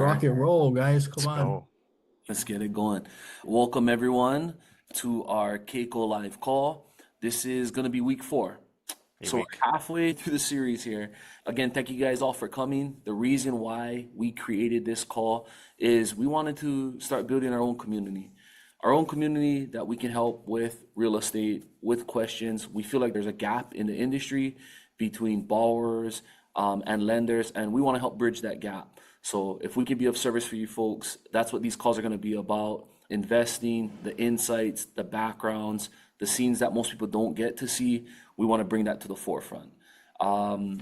All right, Rock and roll, guys. Come let's on. go. Let's get it going. Welcome everyone to our KÉCŌ live call. This is going to be week 4. A So week. we're halfway through the series here. Again, thank you guys all for coming. The reason why we created this call is we wanted to start building our own community. Our own community that we can help with real estate, with questions. We feel like there's a gap in the industry between borrowers and lenders, and we want to help bridge that gap. So if we can be of service for you folks, that's what these calls are going to be about. Investing, the insights, the backgrounds, the scenes that most people don't get to see. We want to bring that to the forefront.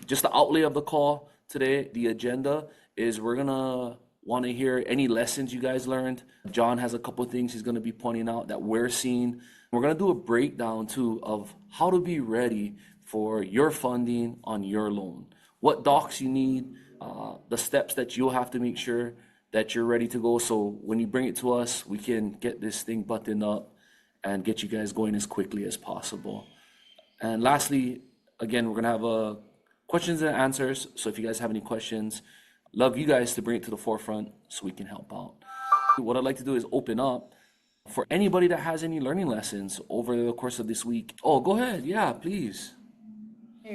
Just the outlay of the call today, the agenda is we're going to want to hear any lessons you guys learned. John has a couple of things he's going to be pointing out that we're seeing. We're going to do a breakdown too of how to be ready for your funding on your loan. What docs you need, the steps that you'll have to make sure that you're ready to go. So when you bring it to us, we can get this thing buttoned up and get you guys going as quickly as possible. And lastly, again, we're going to have questions and answers. So if you guys have any questions, love you guys to bring it to the forefront so we can help out. What I'd like to do is open up for anybody that has any learning lessons over the course of this week. Oh, go ahead. Yeah, please.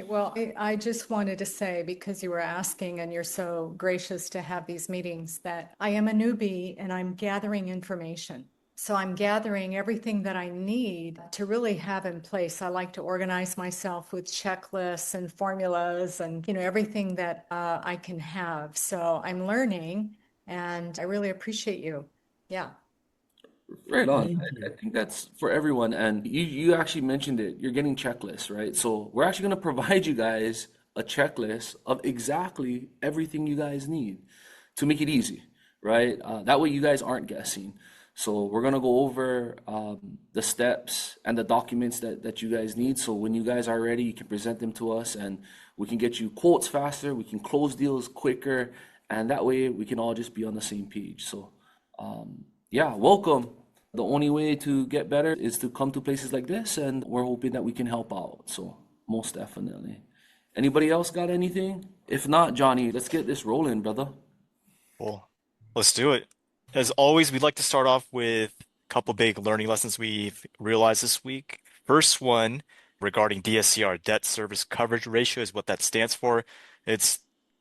Well, I just wanted to say, because you were asking and you're so gracious to have these meetings, that I am a newbie and I'm gathering information. So I'm gathering everything that I need to really have in place. I like to organize myself with checklists and formulas and, everything that I can have. So I'm learning and I really appreciate you. Yeah. Right on. Thank I you. think that's for everyone. And you actually mentioned it. You're getting checklists, right? So we're actually going to provide you guys a checklist of exactly everything you guys need to make it easy, right? That way you guys aren't guessing. So we're going to go over the steps and the documents that you guys need. So when you guys are ready, you can present them to us and we can get you quotes faster. We can close deals quicker. And that way we can all just be on the same page. So yeah, welcome. The only way to get better is to come to places like this, and we're hoping that we can help out. So, most definitely. Anybody else got anything? If not, Johnny, let's get this rolling, brother. Well, let's do it. As always, we'd like to start off with a couple big learning lessons we've realized this week. First one regarding DSCR, debt service coverage ratio, is what that stands for. It's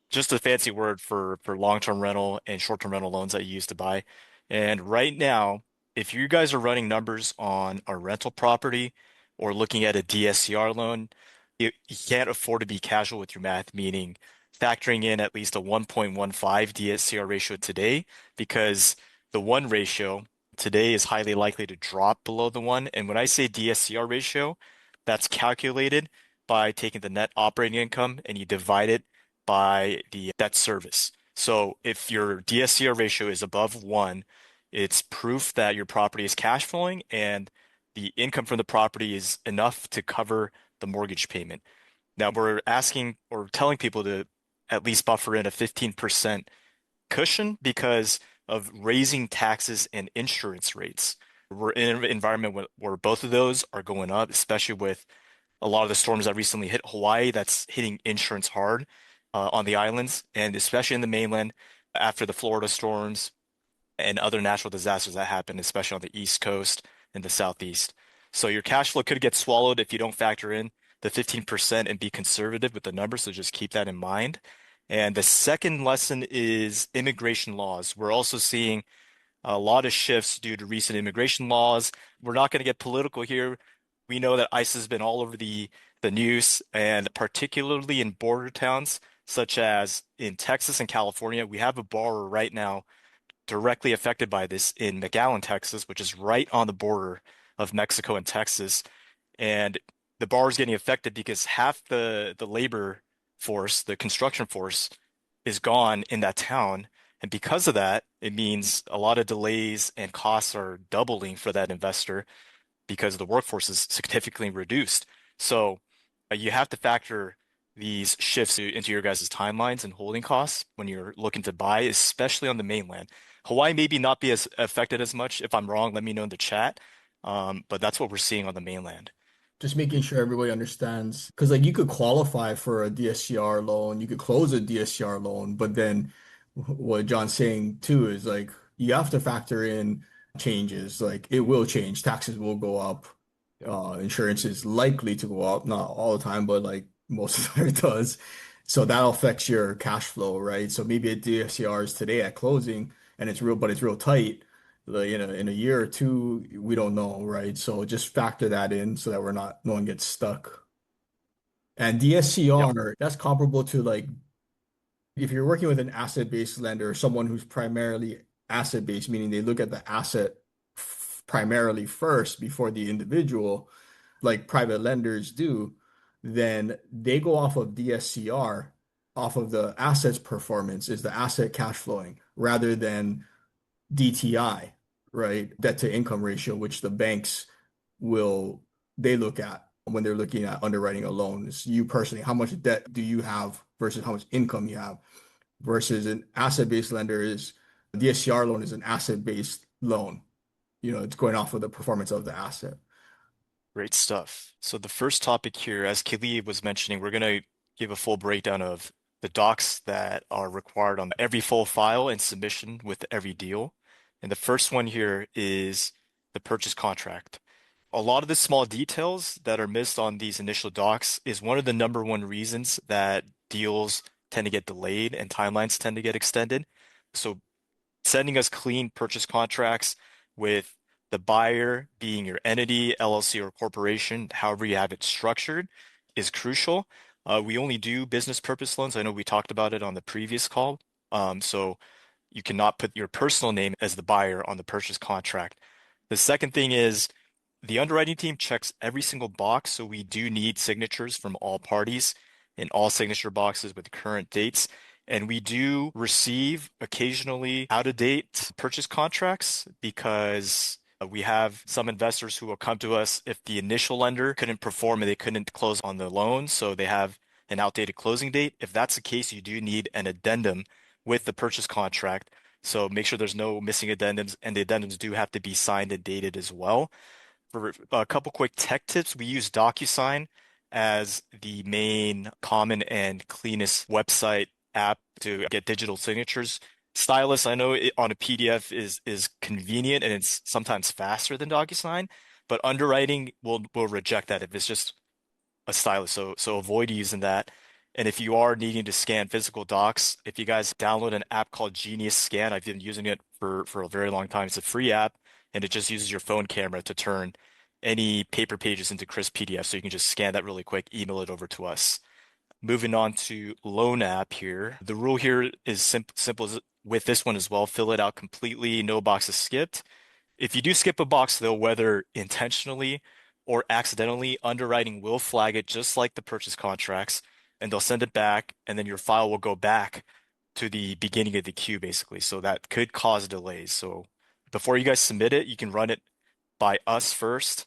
just a fancy word for long-term rental and short-term rental loans that you use to buy. And right now, if you guys are running numbers on a rental property or looking at a DSCR loan, you can't afford to be casual with your math, meaning factoring in at least a 1.15 DSCR ratio today, because the 1 ratio today is highly likely to drop below the 1. And when I say DSCR ratio, that's calculated by taking the net operating income and you divide it by the debt service. So if your DSCR ratio is above 1, it's proof that your property is cash flowing and the income from the property is enough to cover the mortgage payment. Now we're asking or telling people to at least buffer in a 15% cushion because of raising taxes and insurance rates. We're in an environment where both of those are going up, especially with a lot of the storms that recently hit Hawaii. That's hitting insurance hard on the islands, and especially in the mainland after the Florida storms and other natural disasters that happen, especially on the East Coast and the Southeast. So your cash flow could get swallowed if you don't factor in the 15% and be conservative with the numbers. So just keep that in mind. And the second lesson is immigration laws. We're also seeing a lot of shifts due to recent immigration laws. We're not going to get political here. We know that ICE has been all over the news, and particularly in border towns such as in Texas and California. We have a borrower right now directly affected by this in McAllen, Texas, which is right on the border of Mexico and Texas. And the borrower is getting affected because half the labor force, the construction force, is gone in that town. And because of that, it means a lot of delays and costs are doubling for that investor because the workforce is significantly reduced. So you have to factor these shifts into your guys' timelines and holding costs when you're looking to buy, especially on the mainland. Hawaii maybe not be as affected as much. If I'm wrong, let me know in the chat. But that's what we're seeing on the mainland. Just making sure everybody understands, because like you could qualify for a DSCR loan, you could close a DSCR loan, but then what John's saying too is like you have to factor in changes. Like it will change, taxes will go up, insurance is likely to go up, not all the time, but like most of the time it does. So that affects your cash flow, right? So maybe a DSCR is today at closing and it's real, but it's real tight. Like in a year or two, we don't know, right? So just factor that in so that no one gets stuck. And Yep. DSCR, that's comparable to like if you're working with an asset-based lender or someone who's primarily asset-based, meaning they look at the asset primarily first before the individual, like private lenders do, then they go off of DSCR, off of the asset's performance, is the asset cash flowing, rather than DTI, right? Debt to income ratio, which the banks will they look at when they're looking at underwriting a loan. Is you personally, how much debt do you have versus how much income you have? Versus an asset-based lender is a DSCR loan is an asset-based loan. It's going off of the performance of the asset. Great stuff. So the first topic here, as Kaylee was mentioning, we're going to give a full breakdown of the docs that are required on every full file and submission with every deal. And the first one here is the purchase contract. A lot of the small details that are missed on these initial docs is one of the number one reasons that deals tend to get delayed and timelines tend to get extended. So sending us clean purchase contracts with the buyer being your entity, LLC, or corporation, however you have it structured, is crucial. We only do business purpose loans. I know we talked about it on the previous call. So you cannot put your personal name as the buyer on the purchase contract. The second thing is the underwriting team checks every single box, so we do need signatures from all parties in all signature boxes with current dates. And we do receive occasionally out-of-date purchase contracts because we have some investors who will come to us if the initial lender couldn't perform and they couldn't close on the loan, so they have an outdated closing date. If that's the case, you do need an addendum with the purchase contract. So make sure there's no missing addendums, and the addendums do have to be signed and dated as well. For a couple quick tech tips, we use DocuSign as the main common and cleanest website app to get digital signatures. Stylus, I know on a PDF is convenient and it's sometimes faster than DocuSign, but underwriting will reject that if it's just a stylus. So avoid using that. And if you are needing to scan physical docs, if you guys download an app called Genius Scan, I've been using it for a very long time. It's a free app and it just uses your phone camera to turn any paper pages into crisp PDF. So you can just scan that really quick, email it over to us. Moving on to loan app here. The rule here is simple with this one as well. Fill it out completely, no boxes skipped. If you do skip a box, though, whether intentionally or accidentally, underwriting will flag it just like the purchase contracts, and they'll send it back, and then your file will go back to the beginning of the queue, basically. So that could cause delays. So before you guys submit it, you can run it by us first,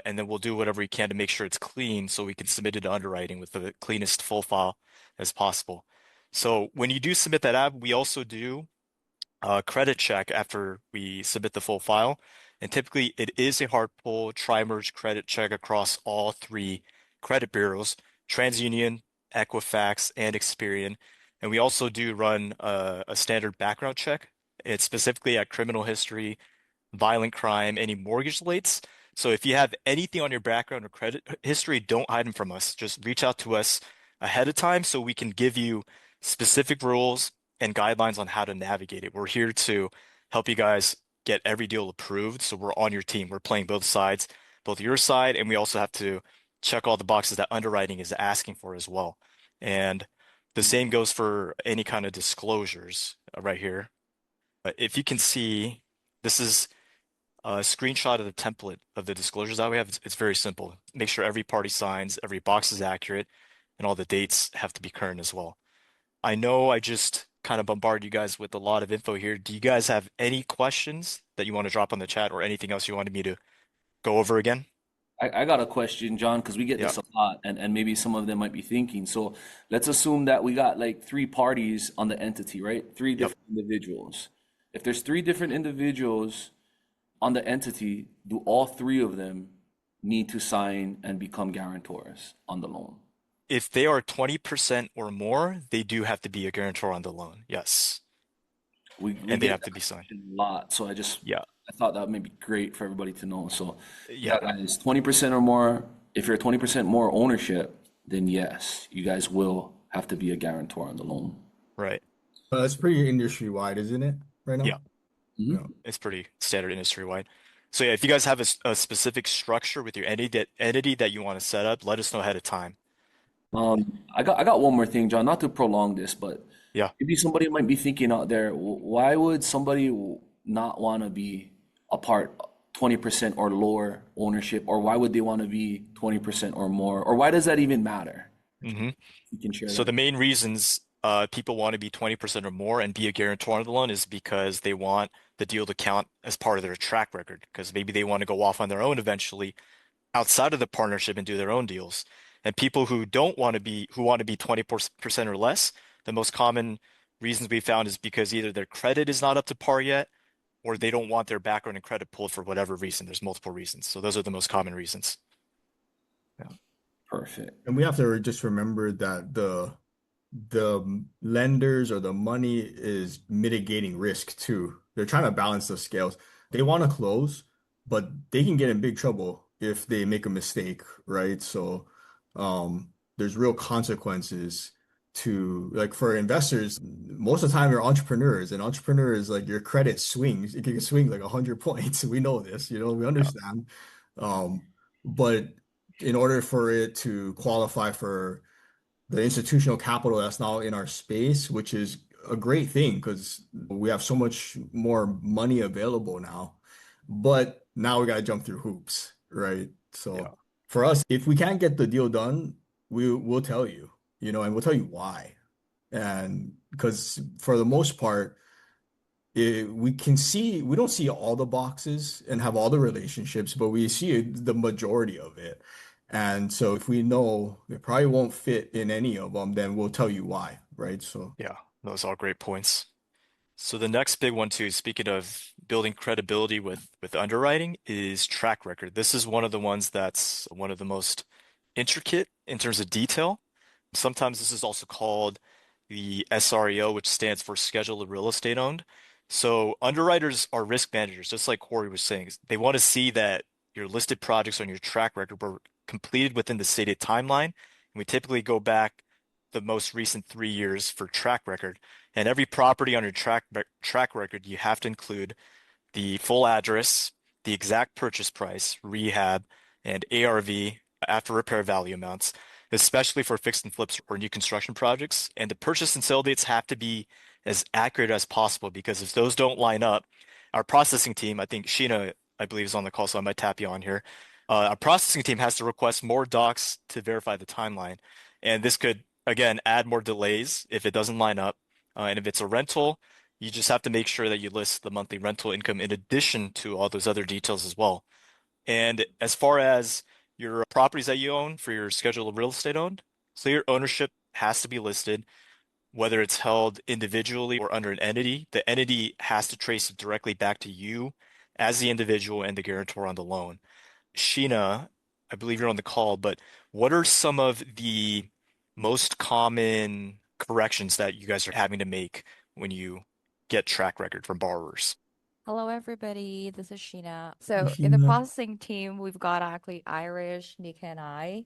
and then we'll do whatever we can to make sure it's clean so we can submit it to underwriting with the cleanest full file as possible. So when you do submit that app, we also do credit check after we submit the full file. And typically it is a hard pull tri-merge credit check across all three credit bureaus, TransUnion, Equifax, and Experian. And we also do run a standard background check. It's specifically at criminal history, violent crime, any mortgage rates. So if you have anything on your background or credit history, don't hide them from us. Just reach out to us ahead of time so we can give you specific rules and guidelines on how to navigate it. We're here to help you guys get every deal approved. So we're on your team. We're playing both sides, both your side, and we also have to check all the boxes that underwriting is asking for as well. And the same goes for any kind of disclosures right here. If you can see, this is a screenshot of the template of the disclosures that we have. It's very simple. Make sure every party signs, every box is accurate, and all the dates have to be current as well. I know I just kind of bombarded you guys with a lot of info here. Do you guys have any questions that you want to drop on the chat or anything else you wanted me to go over again? I got a question, John, because we get Yeah. this a lot, and maybe some of them might be thinking. So let's assume that we got like three parties on the entity, right? Three Yep. different individuals. If there's three different individuals on the entity, do all three of them need to sign and become guarantors on the loan? If they are 20% or more, they do have to be a guarantor on the loan. Yes. we and they get have that to be signed. question a lot, so Yeah, I thought that would be great for everybody to know. So yeah, yeah, guys, 20% or more. If you're 20% more ownership, then yes, you guys will have to be a guarantor on the loan. right. That's pretty industry wide, isn't it? Right Yeah, now? Yeah. it's pretty standard industry wide. So yeah, if you guys have a specific structure with your entity that you want to set up, let us know ahead of time. I got one more thing, John, not to prolong this, but Yeah. maybe somebody might be thinking out there, why would somebody not want to be a part 20% or lower ownership, or why would they want to be 20% or more, or why does that even matter? hmm You can share So that. the main reasons people want to be 20% or more and be a guarantor on the loan is because they want the deal to count as part of their track record, because maybe they want to go off on their own eventually outside of the partnership and do their own deals. And people who don't want to be, who want to be 20% or less, the most common reasons we found is because either their credit is not up to par yet, or they don't want their background and credit pulled for whatever reason. There's multiple reasons. So those are the most common reasons. Yeah. Perfect. And we have to just remember that the lenders or the money is mitigating risk too. They're trying to balance the scales. They want to close, but they can get in big trouble if they make a mistake, right? So there's real consequences to like for investors. Most of the time, you're entrepreneurs, and entrepreneurs like your credit swings. It can swing like 100 points. We know this, we Yeah. understand. Um, but in order for it to qualify for the institutional capital that's now in our space, which is a great thing because we have so much more money available now. But now we got to jump through hoops, right? Yeah. So for us, if we can't get the deal done, we'll tell you, and we'll tell you why. And because for the most part, we don't see all the boxes and have all the relationships, but we see the majority of it. And so if we know it probably won't fit in any of them, then we'll tell you why, right? So Yeah. Those are all great points. So the next big one too, speaking of building credibility with underwriting, is track record. This is one of the ones that's one of the most intricate in terms of detail. Sometimes this is also called the SREO, which stands for Schedule of Real Estate Owned. So underwriters are risk managers, just like Corey was saying. They want to see that your listed projects on your track record were completed within the stated timeline. And we typically go back the most recent 3 years for track record. And every property on your track record, you have to include the full address, the exact purchase price, rehab, and ARV, after repair value amounts, especially for fix and flips or new construction projects. And the purchase and sale dates have to be as accurate as possible because if those don't line up, our processing team, I think Sheena, I believe, is on the call, so I might tap you on here. Our processing team has to request more docs to verify the timeline. And this could, again, add more delays if it doesn't line up. And if it's a rental, you just have to make sure that you list the monthly rental income in addition to all those other details as well. And as far as your properties that you own for your schedule of real estate owned, so your ownership has to be listed, whether it's held individually or under an entity. The entity has to trace it directly back to you as the individual and the guarantor on the loan. Sheena, I believe you're on the call, but what are some of the most common corrections that you guys are having to make when you get track record from borrowers? Hello, everybody. This is Sheena. So, in the Sheena. processing team, we've got actually Irish, Nika, and I.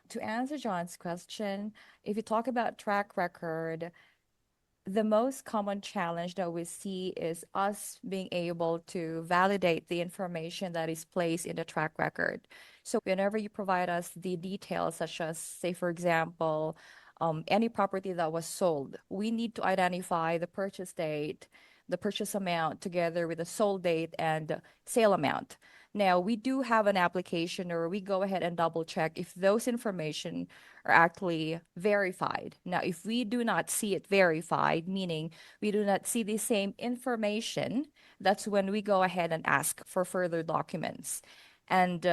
To answer John's question, if you talk about track record, the most common challenge that we see is us being able to validate the information that is placed in the track record. So, whenever you provide us the details, such as, say, for example, any property that was sold, we need to identify the purchase date, the purchase amount, together with the sold date and sale amount. Now, we do have an application where we go ahead and double check if those information are actually verified. Now, if we do not see it verified, meaning we do not see the same information, that's when we go ahead and ask for further documents. And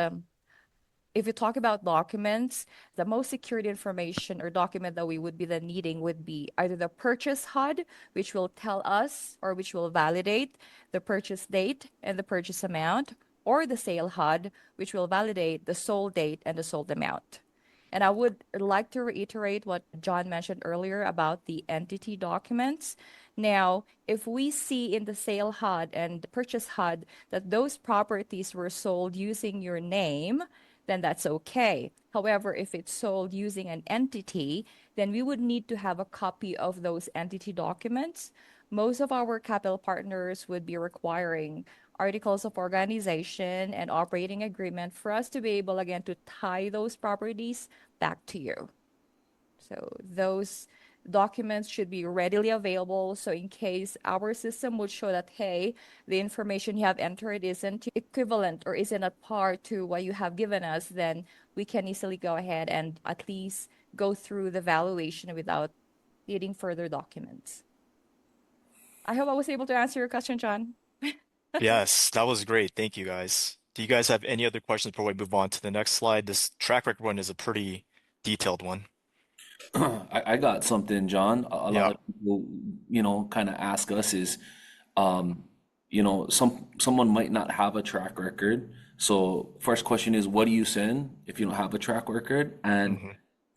if you talk about documents, the most secured information or document that we would be then needing would be either the purchase HUD, which will tell us or which will validate the purchase date and the purchase amount, or the sale HUD, which will validate the sold date and the sold amount. And I would like to reiterate what John mentioned earlier about the entity documents. Now, if we see in the sale HUD and the purchase HUD that those properties were sold using your name, then that's okay. However, if it's sold using an entity, then we would need to have a copy of those entity documents. Most of our capital partners would be requiring articles of organization and operating agreement for us to be able again to tie those properties back to you. So those documents should be readily available. So in case our system would show that, hey, the information you have entered isn't equivalent or isn't at par to what you have given us, then we can easily go ahead and at least go through the valuation without needing further documents. I hope I was able to answer your question, John. Yes, that was great. Thank you guys. Do you guys have any other questions before we move on to the next slide? This track record one is a pretty detailed one. I got something, John. A lot Yeah. of people, kind of ask us is, someone might not have a track record. So first question is, what do you send if you don't have a track record? And hmm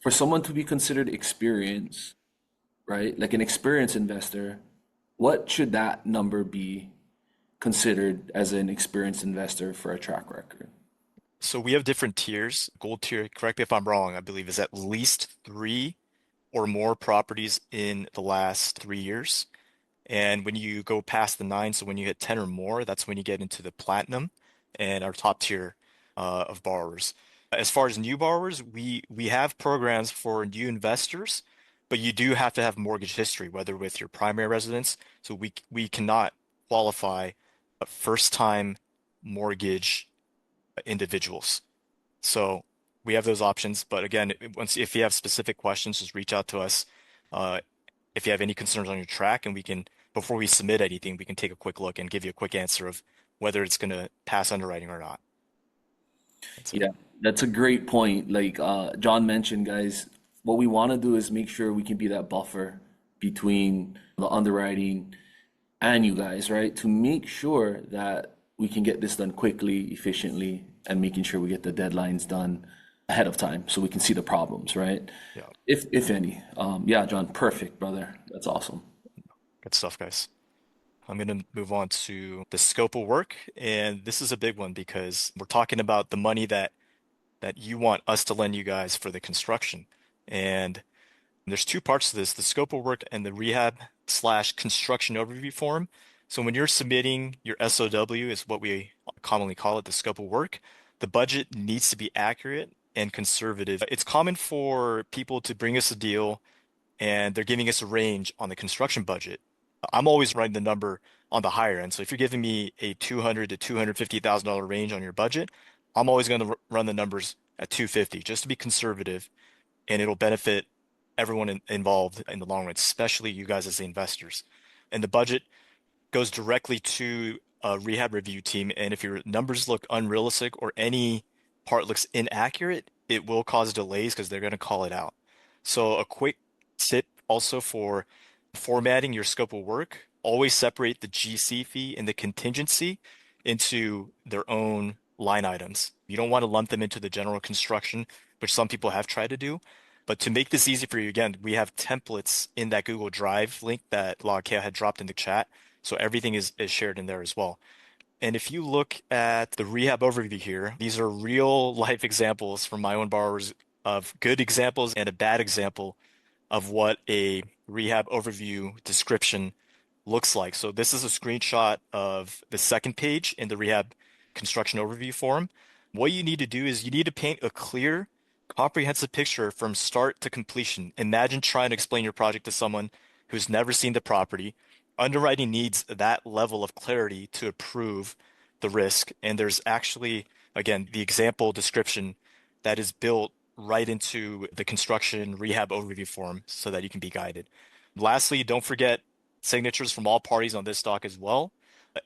for someone to be considered experienced, right? Like an experienced investor, what should that number be considered as an experienced investor for a track record? So we have different tiers. Gold tier, correct me if I'm wrong, I believe is at least three or more properties in the last 3 years. And when you go past the nine, so when you hit 10 or more, that's when you get into the platinum and our top tier of borrowers. As far as new borrowers, we have programs for new investors, but you do have to have mortgage history, whether with your primary residence. So we cannot qualify first-time mortgage individuals. So we have those options. But again, once if you have specific questions, just reach out to us. Uh, if you have any concerns on your track, and we can, before we submit anything, we can take a quick look and give you a quick answer of whether it's going to pass underwriting or not. That's it. Yeah, that's a great point. Like John mentioned, guys, what we want to do is make sure we can be that buffer between the underwriting and you guys, right? To make sure that we can get this done quickly, efficiently, and making sure we get the deadlines done ahead of time so we can see the problems, right? Yeah, If any. Yeah, John, perfect, brother. That's awesome. good stuff, guys. I'm going to move on to the scope of work, and this is a big one because we're talking about the money that you want us to lend you guys for the construction. And there's two parts to this, the scope of work and the rehab/construction overview form. So when you're submitting your SOW is what we commonly call it, the scope of work, the budget needs to be accurate and conservative. It's common for people to bring us a deal and they're giving us a range on the construction budget. I'm always writing the number on the higher end. So if you're giving me a $200 to $250,000 range on your budget, I'm always going to run the numbers at 250 just to be conservative, and it'll benefit everyone involved in the long run, especially you guys as the investors. And the budget goes directly to a rehab review team. And if your numbers look unrealistic or any part looks inaccurate, it will cause delays because they're going to call it out. So a quick tip also for formatting your scope of work, always separate the GC fee and the contingency into their own line items. You don't want to lump them into the general construction, which some people have tried to do. But to make this easy for you, again, we have templates in that Google Drive link that Kea had dropped in the chat. So everything is shared in there as well. And if you look at the rehab overview here, these are real life examples from my own borrowers of good examples and a bad example of what a rehab overview description looks like. So this is a screenshot of the second page in the rehab construction overview form. What you need to do is you need to paint a clear, comprehensive picture from start to completion. Imagine trying to explain your project to someone who's never seen the property. Underwriting needs that level of clarity to approve the risk. And there's actually, again, the example description that is built right into the construction rehab overview form so that you can be guided. Lastly, don't forget signatures from all parties on this doc as well.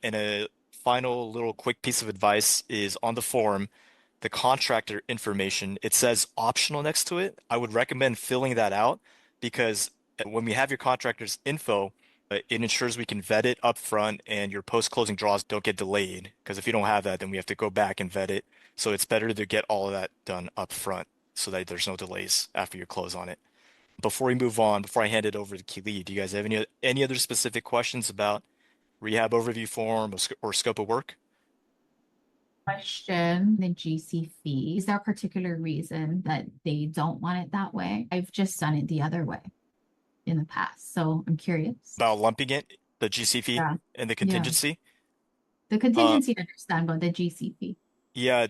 And a final little quick piece of advice is on the form, the contractor information, it says optional next to it. I would recommend filling that out because when we have your contractor's info, it ensures we can vet it up front and your post-closing draws don't get delayed. Because if you don't have that, then we have to go back and vet it. So it's better to get all of that done up front. so that there's no delays after you close on it. Before we move on, before I hand it over to Keely, do you guys have any other specific questions about rehab overview form or scope of work? Question, the GC fee. Is there a particular reason that they don't want it that way? I've just done it the other way in the past, so I'm curious. About lumping it, the GC fee Yeah, and the yeah. contingency? The Uh, contingency I understand, but the GC fee. yeah,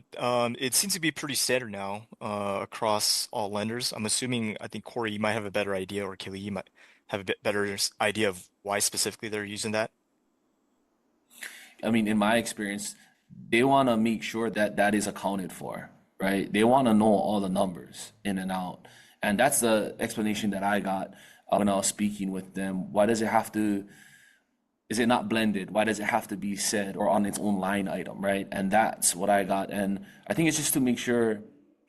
it seems to be pretty standard now across all lenders. I'm assuming, I think Corey, you might have a better idea, or Kelly, you might have a bit better idea of why specifically they're using that. I mean, in my experience, they want to make sure that that is accounted for, right? They want to know all the numbers in and out. And that's the explanation that I got when I was speaking with them. Why does it have to, is it not blended? Why does it have to be said or on its own line item, right? And that's what I got. And I think it's just to make sure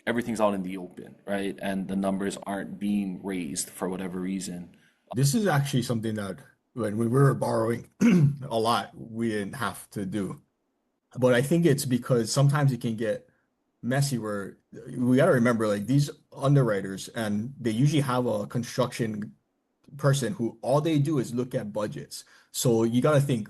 everything's out in the open, right? And the numbers aren't being raised for whatever reason. This is actually something that when we were borrowing a lot, we didn't have to do. But I think it's because sometimes it can get messy where we got to remember like these underwriters, and they usually have a construction person who all they do is look at budgets. So you got to think,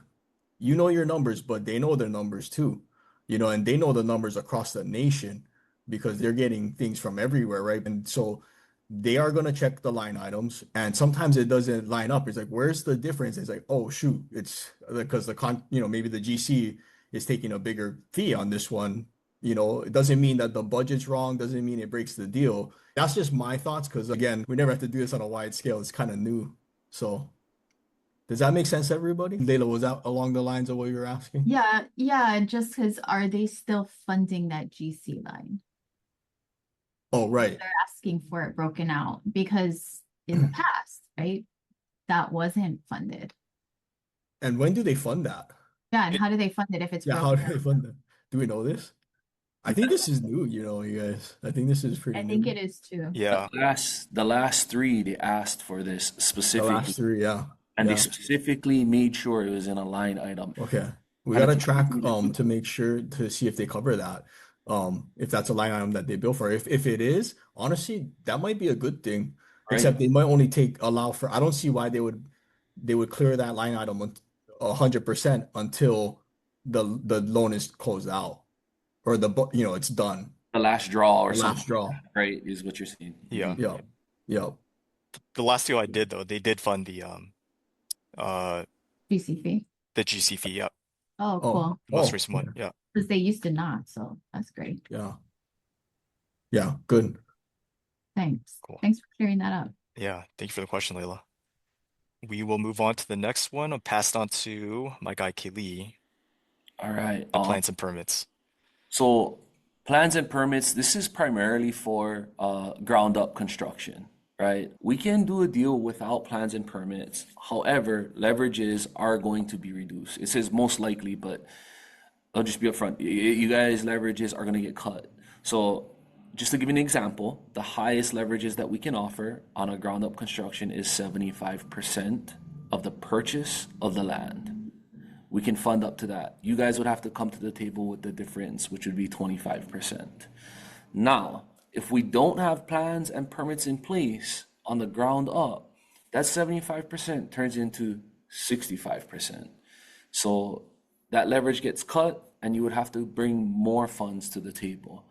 you know your numbers, but they know their numbers too, and they know the numbers across the nation because they're getting things from everywhere, right? And so they are going to check the line items, and sometimes it doesn't line up. It's like, where's the difference? It's like, oh shoot, it's because maybe the GC is taking a bigger fee on this one. It doesn't mean that the budget's wrong, doesn't mean it breaks the deal. That's just my thoughts because again, we never have to do this on a wide scale. It's kind of new. So does that make sense, everybody? Layla, was that along the lines of what you were asking? Yeah, just because are they still funding that GC line? Oh, right. They're asking for it broken out because in the past, right, that wasn't funded. And when do they fund that? Yeah, and how do they fund it if it's Yeah, how broken do they out? fund that? Do we know this? I think this is new, you guys. I think this is pretty I think new. it is too. Yeah, The last three, they asked for this The specifically, last three, yeah. and they Yeah. specifically made sure it was in a line item. Okay. We And gotta it's track something to make sure to see if they cover that. If that's a line item that they bill for. If it is, honestly, that might be a good thing. right? Except they might only allow for, I don't see why they would clear that line item 100% until the loan is closed out or it's done. The last draw or The last something, draw. right, is what you're saying. yeah. Mhm. Yeah. Yeah. The last deal I did though, they did fund the GC fee. GC fee. Yeah, Oh, Oh, cool. the most oh, recent one. okay. Yeah, Because they used to not, so that's great. Yeah. Yeah, good. Thanks. cool. Thanks for clearing that up. Yeah, thank you for the question, Layla. We will move on to the next one. I'll pass it on to my guy Keely, All right. the plans and permits. So plans and permits, this is primarily for ground up construction, right? We can do a deal without plans and permits. However, leverages are going to be reduced. It says most likely, but I'll just be upfront. You guys' leverages are going to get cut. So just to give you an example, the highest leverages that we can offer on a ground up construction is 75% of the purchase of the land. We can fund up to that. You guys would have to come to the table with the difference, which would be 25%. Now, if we don't have plans and permits in place on the ground up, that 75% turns into 65%. So that leverage gets cut and you would have to bring more funds to the table.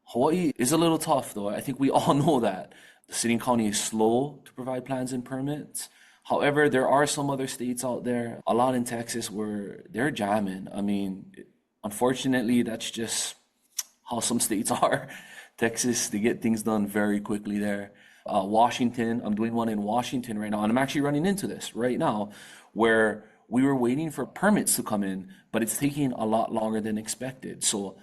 Hawaii is a little tough though. I think we all know that. The city and county is slow to provide plans and permits. However, there are some other states out there, a lot in Texas, where they're jamming. I mean, unfortunately, that's just how some states are. Texas, they get things done very quickly there. Washington, I'm doing one in Washington right now, and I'm actually running into this right now, where we were waiting for permits to come in, but it's taking a lot longer than expected. So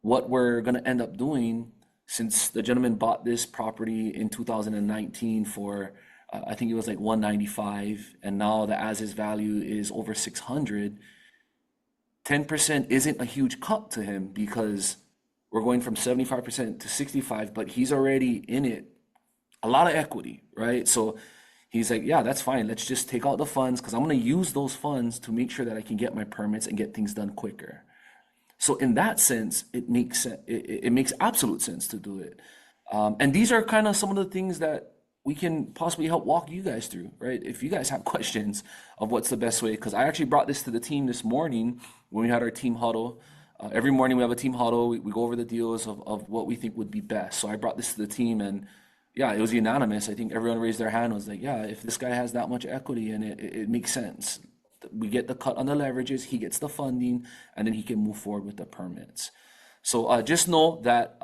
what we're going to end up doing, since the gentleman bought this property in 2019 for I think it was like 195, and now the as is value is over 600. 10% isn't a huge cut to him because we're going from 75% to 65, but he's already in it, a lot of equity, right? So he's like, yeah, that's fine. Let's just take out the funds because I'm going to use those funds to make sure that I can get my permits and get things done quicker. So in that sense, it makes absolute sense to do it. And these are kind of some of the things that we can possibly help walk you guys through, right? If you guys have questions of what's the best way, because I actually brought this to the team this morning when we had our team huddle. Every morning we have a team huddle. We go over the deals of what we think would be best. So I brought this to the team, and yeah, it was unanimous. I think everyone raised their hand, was like, yeah, if this guy has that much equity and it makes sense. We get the cut on the leverages, he gets the funding, and then he can move forward with the permits. So just know that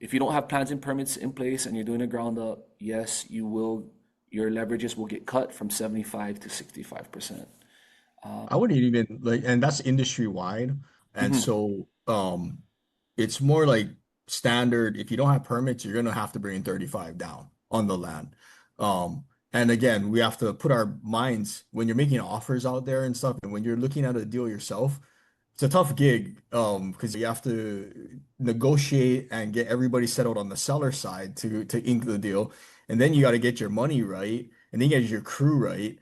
if you don't have plans and permits in place and you're doing a ground up, yes, your leverages will get cut from 75 to 65%. I wouldn't even like, and that's industry wide. And Mhm. so it's more like standard. If you don't have permits, you're gonna have to bring 35 down on the land. And again, we have to put our minds when you're making offers out there and stuff, and when you're looking at a deal yourself, it's a tough gig, because you have to negotiate and get everybody settled on the seller side to ink the deal, and then you got to get your money right, and then you get your crew right.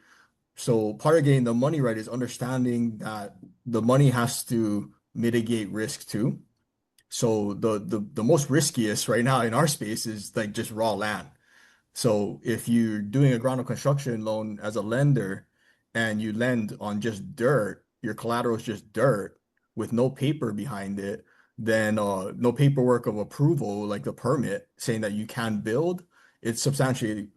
So part of getting the money right is understanding that the money has to mitigate risk too. So the most riskiest right now in our space is like just raw land. So if you're doing a ground up construction loan as a lender and you lend on just dirt, your collateral is just dirt with no paper behind it, then no paperwork of approval, like the permit saying that you can build, it's substantially,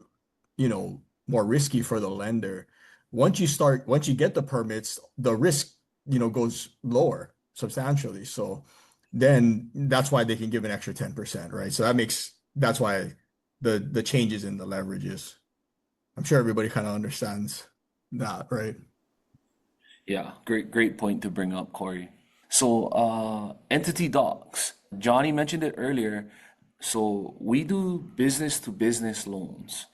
more risky for the lender. Once you get the permits, the risk, goes lower substantially. So then that's why they can give an extra 10%, right? So that's why the changes in the leverages. I'm sure everybody kind of understands that, right? Yeah, great point to bring up, Corey. So entity docs. Johnny mentioned it earlier. So we do business to business loans.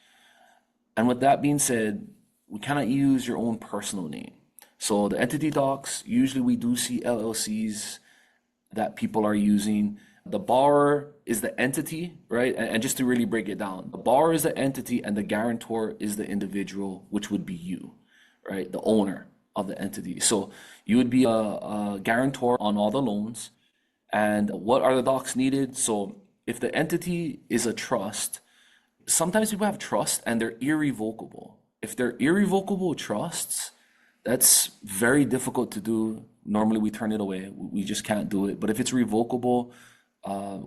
And with that being said, we cannot use your own personal name. So the entity docs, usually we do see LLCs that people are using. The borrower is the entity, right? And just to really break it down, the borrower is the entity and the guarantor is the individual, which would be you, right? The owner of the entity. So you would be a guarantor on all the loans. And what are the docs needed? So if the entity is a trust, sometimes people have trust and they're irrevocable. If they're irrevocable trusts, that's very difficult to do. Normally we turn it away. We just can't do it. But if it's revocable,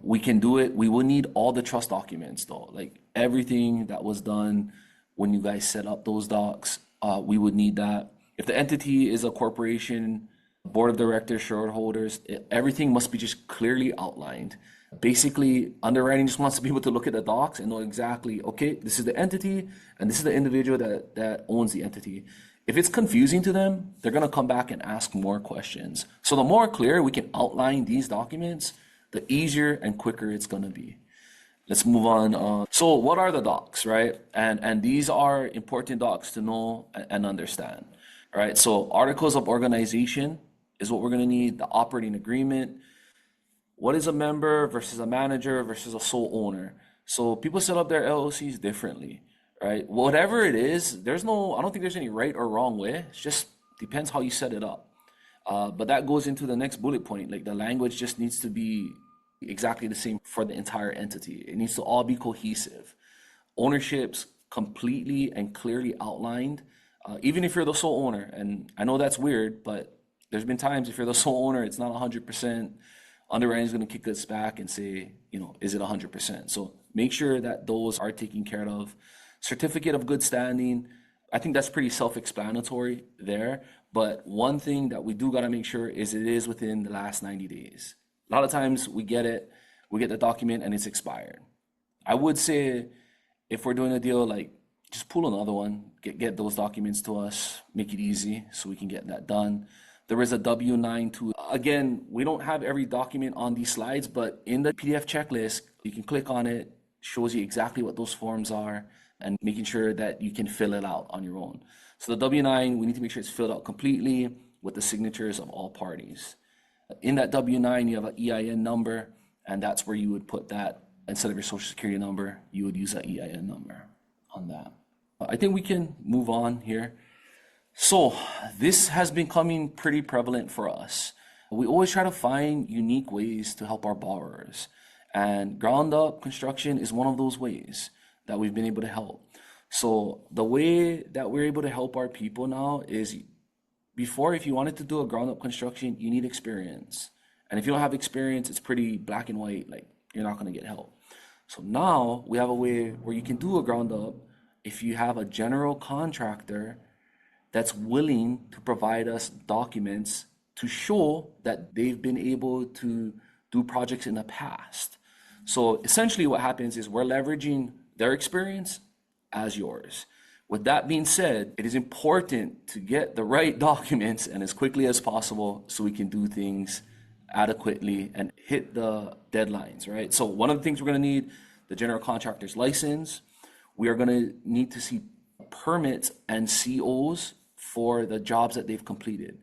we can do it. We will need all the trust documents though. Like everything that was done when you guys set up those docs, we would need that. If the entity is a corporation, board of directors, shareholders, everything must be just clearly outlined. Basically, underwriting just wants to be able to look at the docs and know exactly, okay, this is the entity and this is the individual that owns the entity. If it's confusing to them, they're going to come back and ask more questions. So the more clear we can outline these documents, the easier and quicker it's going to be. Let's move on. So what are the docs, right? And these are important docs to know and understand, right? So articles of organization is what we're going to need, the operating agreement. What is a member versus a manager versus a sole owner? So people set up their LLCs differently, right? Whatever it is, I don't think there's any right or wrong way. It just depends how you set it up. But that goes into the next bullet point. Like the language just needs to be exactly the same for the entire entity. It needs to all be cohesive. Ownerships completely and clearly outlined, even if you're the sole owner. And I know that's weird, but there's been times if you're the sole owner, it's not 100%. Underwriting is going to kick us back and say, is it 100%? So make sure that those are taken care of. Certificate of good standing, I think that's pretty self-explanatory there. But one thing that we do got to make sure is it is within the last 90 days. A lot of times we get the document and it's expired. I would say if we're doing a deal, like just pull another one, get those documents to us, make it easy so we can get that done. There is a W-9 too. Again, we don't have every document on these slides, but in the PDF checklist, you can click on it, shows you exactly what those forms are, and making sure that you can fill it out on your own. So the W-9, we need to make sure it's filled out completely with the signatures of all parties. In that W-9, you have an EIN number, and that's where you would put that. Instead of your social security number, you would use that EIN number on that. I think we can move on here. So this has been becoming pretty prevalent for us. We always try to find unique ways to help our borrowers. And ground up construction is one of those ways that we've been able to help. So the way that we're able to help our people now is before, if you wanted to do a ground up construction, you need experience. And if you don't have experience, it's pretty black and white, like you're not going to get help. So now we have a way where you can do a ground up if you have a general contractor that's willing to provide us documents to show that they've been able to do projects in the past. So essentially what happens is we're leveraging their experience as yours. With that being said, it is important to get the right documents and as quickly as possible so we can do things adequately and hit the deadlines, right? So one of the things we're going to need, the general contractor's license. We are going to need to see permits and COs for the jobs that they've completed.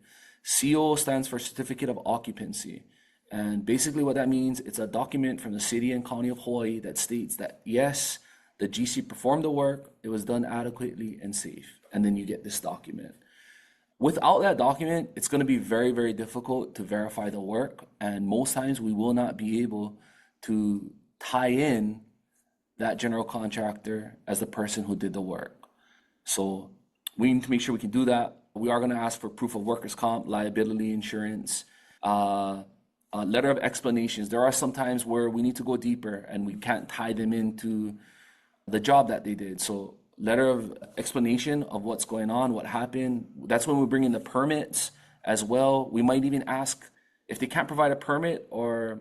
CO stands for Certificate of Occupancy. And basically what that means, it's a document from the city and county of Hawaii that states that yes, the GC performed the work, it was done adequately and safe. And then you get this document. Without that document, it's going to be very, very difficult to verify the work. And most times we will not be able to tie in that general contractor as the person who did the work. So we need to make sure we can do that. We are going to ask for proof of workers' comp, liability insurance, a letter of explanations. There are some times where we need to go deeper and we can't tie them into the job that they did. So letter of explanation of what's going on, what happened. That's when we bring in the permits as well. We might even ask if they can't provide a permit or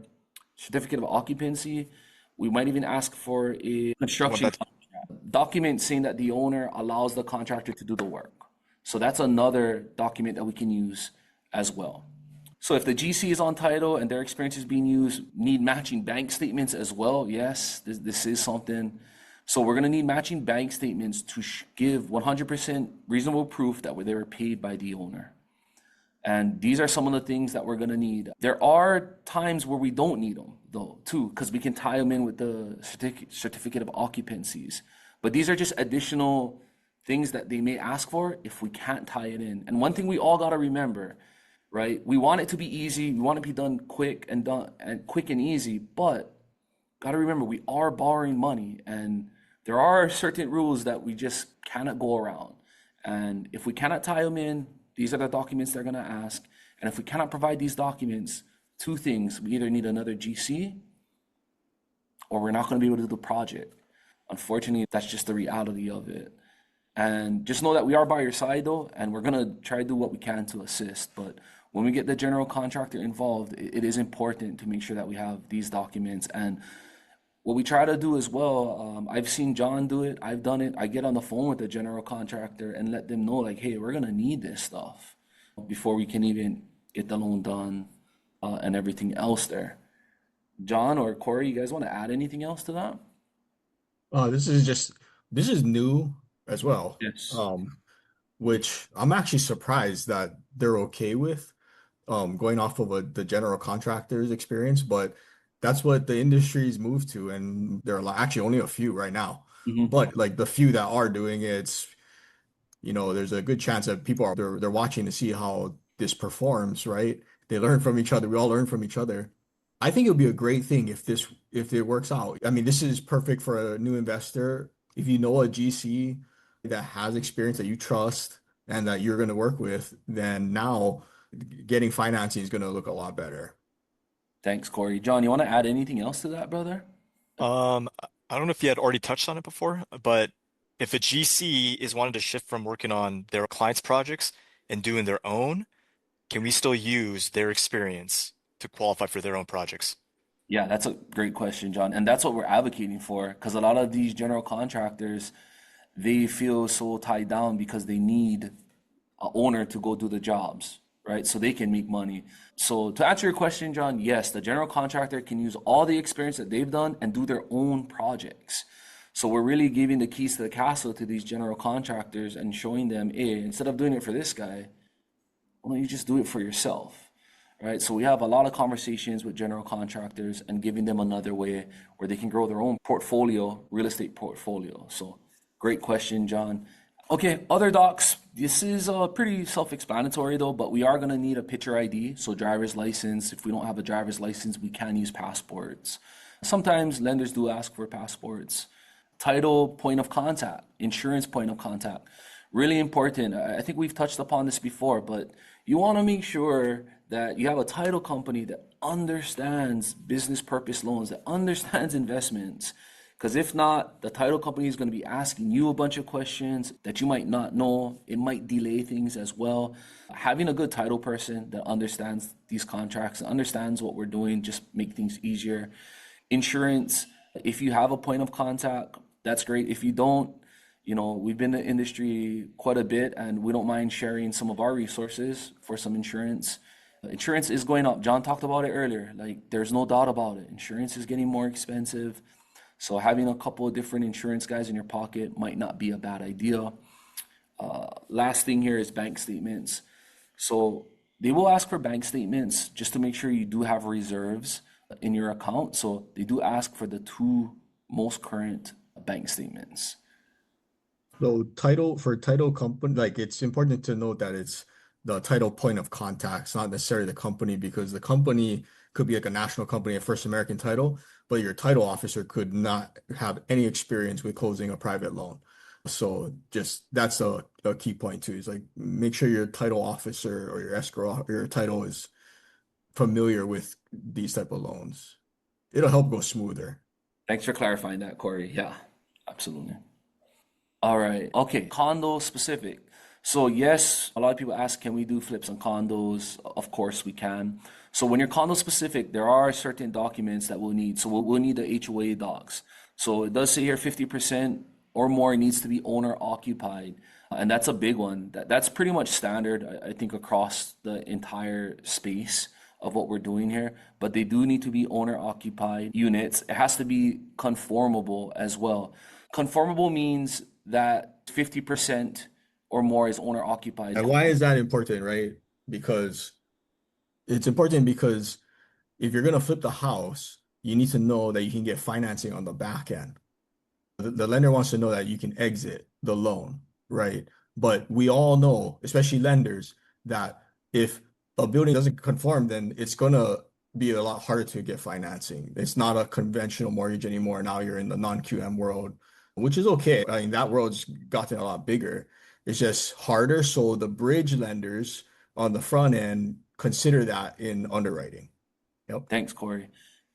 certificate of occupancy, we might even ask for a construction document saying that the owner allows the contractor to do the work. So that's another document that we can use as well. So if the GC is on title and their experience is being used, need matching bank statements as well. Yes, this is something. So we're going to need matching bank statements to give 100% reasonable proof that they were paid by the owner. And these are some of the things that we're going to need. There are times where we don't need them, though, too, because we can tie them in with the certificate of occupancies. But these are just additional things that they may ask for if we can't tie it in. And one thing we all got to remember, right? We want it to be easy. We want it to be done quick and easy. But got to remember, we are borrowing money, and there are certain rules that we just cannot go around. And if we cannot tie them in, these are the documents they're going to ask. And if we cannot provide these documents, two things: we either need another GC or we're not going to be able to do the project. Unfortunately, that's just the reality of it. And just know that we are by your side, though, and we're going to try to do what we can to assist. But when we get the general contractor involved, it is important to make sure that we have these documents. And what we try to do as well, I've seen John do it, I've done it. I get on the phone with the general contractor and let them know, like, hey, we're going to need this stuff before we can even get the loan done and everything else there. John or Corey, you guys want to add anything else to that? This is new as well. Yes. Which I'm actually surprised that they're okay with, going off of the general contractor's experience, but that's what the industry's moved to, and there are actually only a few right now. Mm-hmm. But like the few that are doing it, there's a good chance that people they're watching to see how this performs, right? They learn from each other. We all learn from each other. I think it would be a great thing if it works out. I mean, this is perfect for a new investor. If you know a GC that has experience that you trust and that you're going to work with, then now getting financing is going to look a lot better. Thanks, Corey. John, you want to add anything else to that, brother? I don't know if you had already touched on it before, but if a GC is wanting to shift from working on their clients' projects and doing their own, can we still use their experience to qualify for their own projects? Yeah, that's a great question, John. And that's what we're advocating for, because a lot of these general contractors, they feel so tied down because they need an owner to go do the jobs, right? So they can make money. So to answer your question, John, yes, the general contractor can use all the experience that they've done and do their own projects. So we're really giving the keys to the castle to these general contractors and showing them, hey, instead of doing it for this guy, why don't you just do it for yourself? Right, so we have a lot of conversations with general contractors and giving them another way where they can grow their own portfolio, real estate portfolio. So great question, John. Okay, other docs This is pretty self-explanatory though, but we are going to need a picture ID, so driver's license. If we don't have a driver's license, we can use passports. Sometimes lenders do ask for passports. Title, point of contact, insurance point of contact. Really important. I think we've touched upon this before, but you want to make sure that you have a title company that understands business purpose loans, that understands investments. Because if not, the title company is going to be asking you a bunch of questions that you might not know. It might delay things as well. Having a good title person that understands these contracts, understands what we're doing, just make things easier. Insurance, if you have a point of contact, that's great. If you don't, we've been in the industry quite a bit and we don't mind sharing some of our resources for some insurance. Insurance is going up. John talked about it earlier. Like, there's no doubt about it. Insurance is getting more expensive. So having a couple of different insurance guys in your pocket might not be a bad idea. Last thing here is bank statements. So they will ask for bank statements just to make sure you do have reserves in your account. So they do ask for the 2 most current bank statements. So title company, like it's important to note that it's the title point of contact. It's not necessarily the company, because the company could be like a national company, a First American Title, but your title officer could not have any experience with closing a private loan. So just that's a key point too, is like make sure your title officer or your escrow or your title is familiar with these type of loans. It'll help go smoother. Thanks for clarifying that, Corey. Yeah, absolutely. All right. Okay. Condo specific. So yes, a lot of people ask, can we do flips on condos? Of course we can. So when you're condo specific, there are certain documents that we'll need. So we'll need the HOA docs. So it does say here 50% or more needs to be owner occupied. And that's a big one. That's pretty much standard, I think, across the entire space of what we're doing here. But they do need to be owner occupied units. It has to be conformable as well. Conformable means that 50% or more is owner occupied. And why is that important, right? Because it's important because if you're going to flip the house, you need to know that you can get financing on the back end. The lender wants to know that you can exit the loan, right? But we all know, especially lenders, that if a building doesn't conform, then it's going to be a lot harder to get financing. It's not a conventional mortgage anymore. Now you're in the non-QM world, which is okay. I mean, that world's gotten a lot bigger. It's just harder. So the bridge lenders on the front end consider that in underwriting. Yep. Thanks, Corey.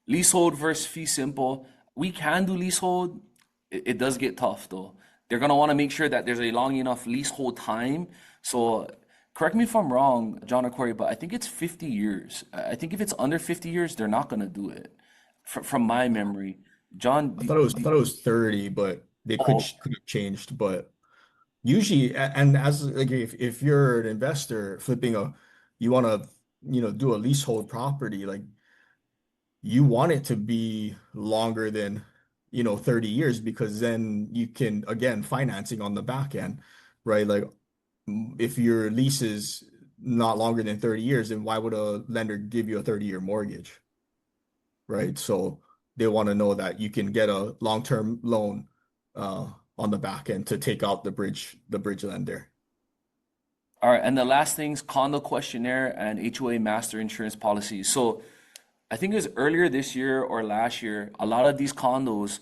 Leasehold versus fee simple. We can do leasehold. It does get tough though. They're going to want to make sure that there's a long enough leasehold time. So correct me if I'm wrong, John or Corey, but I think it's 50 years. I think if it's under 50 years, they're not going to do it. From my memory. John, I thought it was 30, but they could have changed. But usually, and as like if you're an investor flipping you want to do a leasehold property, like you want it to be longer than 30 years, because then you can, again, financing on the back end, right? Like if your lease is not longer than 30 years, then why would a lender give you a 30-year mortgage, right? So they want to know that you can get a long-term loan on the back end to take out the bridge lender. All right, and the last thing's condo questionnaire and HOA master insurance policy. So I think it was earlier this year or last year, a lot of these condos,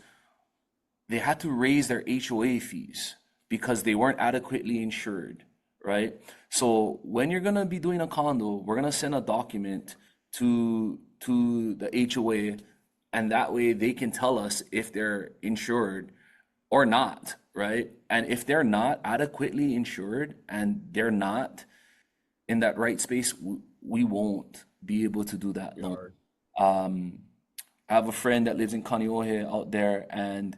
they had to raise their HOA fees because they weren't adequately insured, right? So when you're gonna be doing a condo, we're gonna send a document to the HOA, and that way they can tell us if they're insured or not, right? And if they're not adequately insured and they're not in that right space, we won't be able to do that loan. I have a friend that lives in Kaneohe out there, and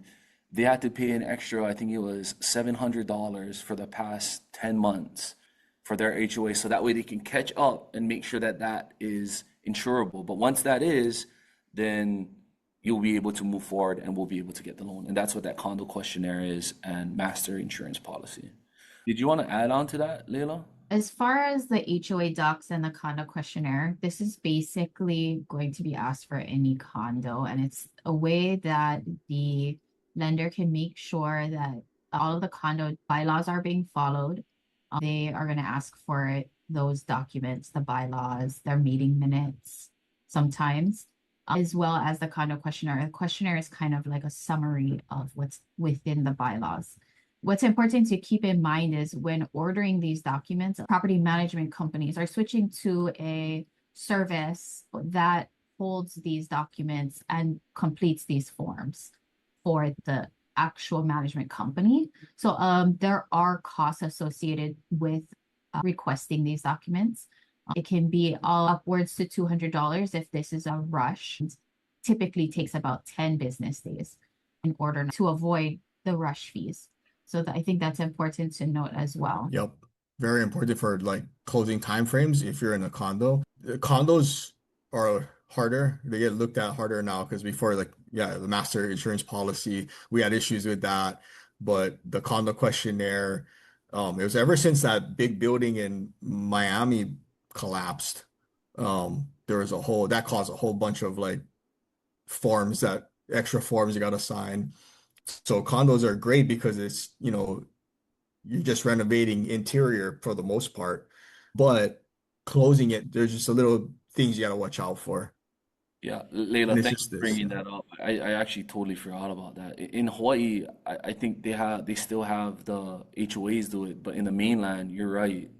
they had to pay an extra, I think it was $700 for the past 10 months for their HOA. So that way they can catch up and make sure that that is insurable. But once that is, then you'll be able to move forward and we'll be able to get the loan. And that's what that condo questionnaire is and master insurance policy. Did you want to add on to that, Leila? As far as the HOA docs and the condo questionnaire, this is basically going to be asked for any condo, and it's a way that the lender can make sure that all of the condo bylaws are being followed, They are going to ask for those documents, the bylaws, their meeting minutes sometimes, as well as the condo questionnaire. The questionnaire is kind of like a summary of what's within the bylaws. What's important to keep in mind is when ordering these documents, property management companies are switching to a service that holds these documents and completes these forms for the actual management company. So there are costs associated with requesting these documents. It can be all upwards to $200 if this is a rush. It typically takes about 10 business days in order to avoid the rush fees. So I think that's important to note as well. Yep. Very important for like closing timeframes if you're in a condo. The condos are harder. They get looked at harder now because before, like, yeah, the master insurance policy, we had issues with that. But the condo questionnaire, it was ever since that big building in Miami collapsed, there was that caused a whole bunch of like extra forms you got to sign. So condos are great because it's, you're just renovating interior for the most part, but closing it, there's just a little things you got to watch out for. Yeah, And Layla, it's thanks just for this. bringing that up. I actually totally forgot about that. In Hawaii, I think they still have the HOAs do it, but in the mainland, you're right.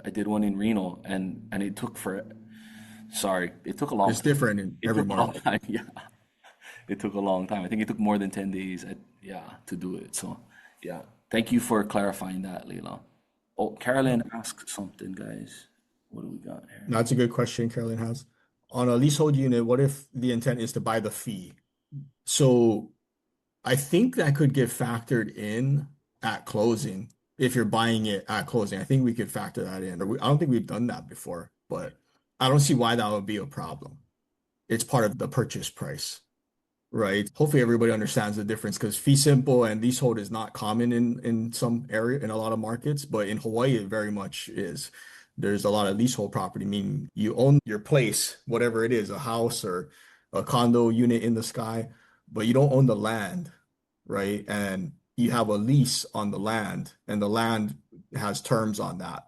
I did one in Reno, and it took it took a long It's time. different in It every took a long market. time, yeah. It took a long time. I think it took more than 10 days, to do it. So, yeah. Thank you for clarifying that, Layla. Oh, Carolyn asked something, guys. What do we got here? That's a good question Carolyn has. On a leasehold unit, what if the intent is to buy the fee? So I think that could get factored in at closing if you're buying it at closing. I think we could factor that in. I don't think we've done that before, but I don't see why that would be a problem. It's part of the purchase price, right? Hopefully everybody understands the difference because fee simple and leasehold is not common in some area in a lot of markets, but in Hawaii it very much is. There's a lot of leasehold property, meaning you own your place, whatever it is, a house or a condo unit in the sky, but you don't own the land, right? And you have a lease on the land, and the land has terms on that,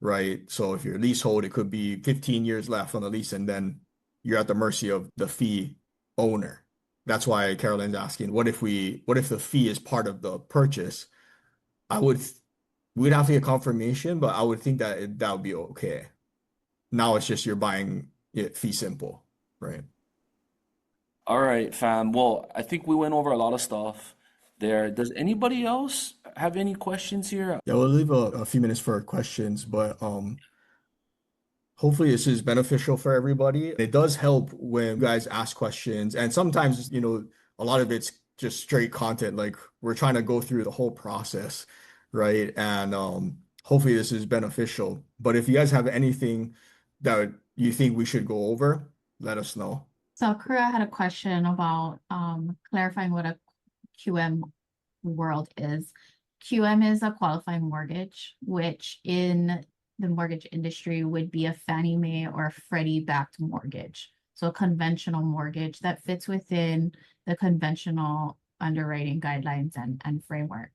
right? So if you're leasehold, it could be 15 years left on the lease, and then you're at the mercy of the fee owner. That's why Caroline's asking, what if the fee is part of the purchase? We'd have to get confirmation, but I would think that would be okay. Now it's just you're buying it fee simple, right? All right, fam. Well, I think we went over a lot of stuff there. Does anybody else have any questions here? Yeah, we'll leave a few minutes for questions, but hopefully this is beneficial for everybody. It does help when you guys ask questions, and sometimes, a lot of it's just straight content, like we're trying to go through the whole process, right? And hopefully this is beneficial. But if you guys have anything that you think we should go over, let us know. So Kura had a question about clarifying what a QM world is. QM is a qualifying mortgage, which in the mortgage industry would be a Fannie Mae or Freddie backed mortgage. So a conventional mortgage that fits within the conventional underwriting guidelines and framework.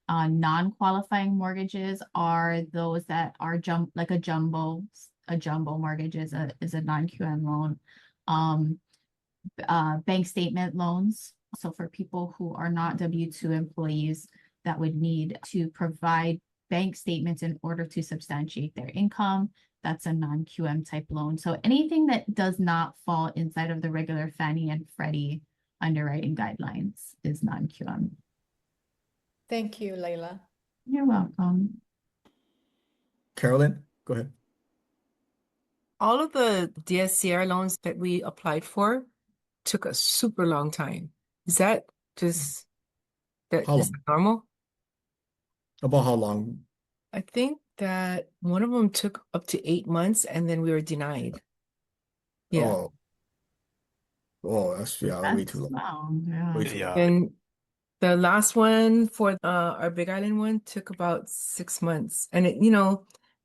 Non-qualifying mortgages are those that are a jumbo mortgage is a non-QM loan. Bank statement loans. So for people who are not W-2 employees that would need to provide bank statements in order to substantiate their income, that's a non-QM type loan. So anything that does not fall inside of the regular Fannie and Freddie underwriting guidelines is non-QM. Thank you, Layla. You're welcome. Carolyn, go ahead. All of the DSCR loans that we applied for took a super long time. Is that just How is long? normal? About how long? I think that one of them took up to 8 months and then we were denied. Yeah. That's way too long. Wow, yeah. Way too long. Yeah. And the last one for our Big Island one took about 6 months. And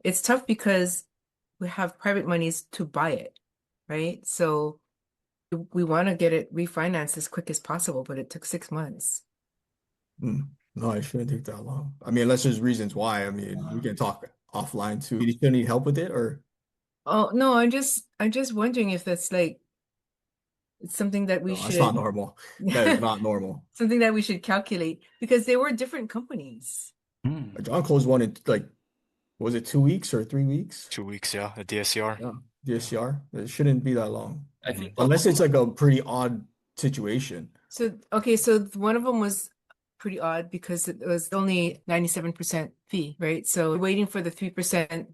it's tough because we have private monies to buy it, right? So we want to get it refinanced as quick as possible, but it took 6 months. Mm. No, it shouldn't take that long. I mean, unless there's reasons why. I mean, we can talk offline too. You still need help with it, or Oh, no, I'm just wondering if that's like something that we no, that's not should normal. That is not normal. something that we should calculate because they were different companies. Hmm. John closed one in like, was it 2 weeks or 3 weeks? 2 weeks, yeah, a DSCR. Yeah, DSCR. It shouldn't be that long, I think unless it's like a pretty odd situation. So, okay, so one of them was pretty odd because it was only 97% fee, right? So we're waiting for the 3%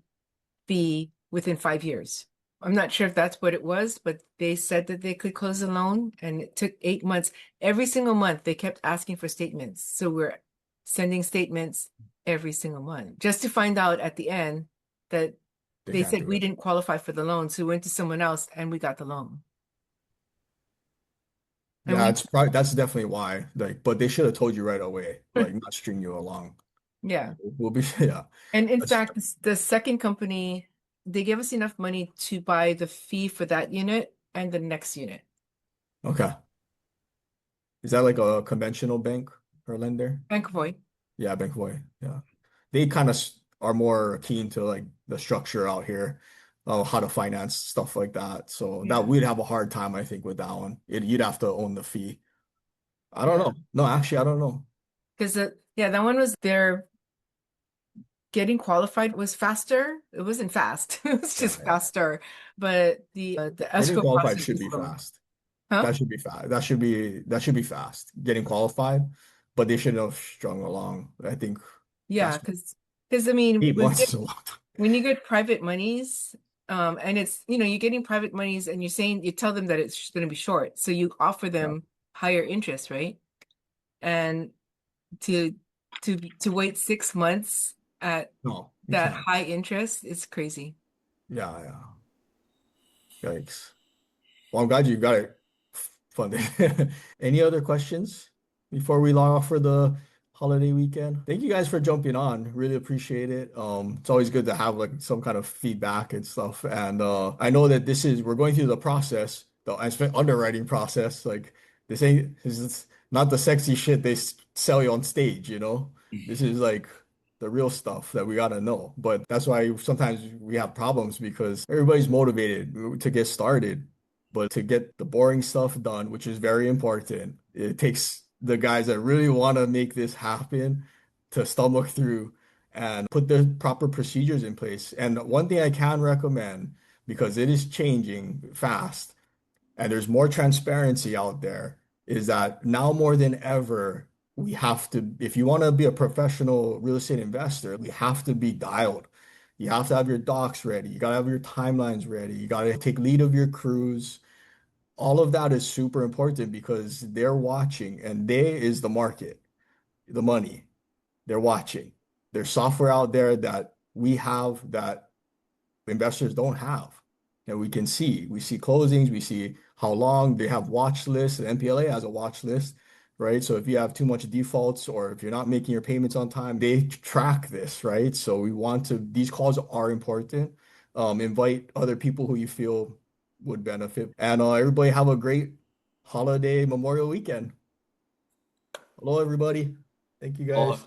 fee within 5 years. I'm not sure if that's what it was, but they said that they could close the loan and it took 8 months. Every single month they kept asking for statements. So we're sending statements every single month just to find out at the end that They they can't said do we it. didn't qualify for the loan. So we went to someone else and we got the loan. And Yeah, we, it's probably that's definitely why. Like, but they should have told you right away, like not string you along. yeah. We'll be yeah. And in That's fact, the second company, they gave us enough money to buy the fee for that unit and the next unit. okay. Is that like a conventional bank or lender? Bank Yeah, Bank Boy. Yeah. They kind of are more keen to like the structure out here, how to finance stuff like that. So Yeah. that we'd have a hard time, I think, with that one. You'd have to own the fee. I don't Yeah. know. No, actually, I don't know. Because yeah, that one was their getting qualified was faster. It wasn't fast. It was Yeah, just yeah. faster. But the Getting escrow qualified process should was be slow. fast. Huh? That should be fast. That should be fast. Getting qualified, but they should have strung along. I think Yeah, that's because I mean, 8 months is a long time. when you get private monies, and it's, you're getting private monies and you tell them that it's going to be short. So you offer Yeah. them higher interest, right? And to to wait 6 months at No, you that can't. high interest is crazy. Yeah, yeah. Yikes. Well, I'm glad you got it funded. Any other questions before we log off for the holiday weekend? Thank you guys for jumping on. Really appreciate it. It's always good to have like some kind of feedback and stuff. And I know that we're going through the process, the underwriting process. Like this is not the sexy shit they sell you on stage, you know? This is like the real stuff that we gotta know. But that's why sometimes we have problems because everybody's motivated to get started. But to get the boring stuff done, which is very important, it takes the guys that really want to make this happen to stomach through and put the proper procedures in place. And one thing I can recommend, because it is changing fast and there's more transparency out there, is that now more than ever, we have to, if you want to be a professional real estate investor, we have to be dialed. You have to have your docs ready. You got to have your timelines ready. You got to take lead of your crews. All of that is super important because they're watching and they is the market, the money. They're watching. There's software out there that we have that investors don't have. And we can see, we see closings, we see how long they have watch lists. The MPLA has a watch list, right? So if you have too much defaults or if you're not making your payments on time, they track this, right? So these calls are important. Invite other people who you feel would benefit. And everybody have a great holiday Memorial weekend. Hello, everybody. Thank you all guys.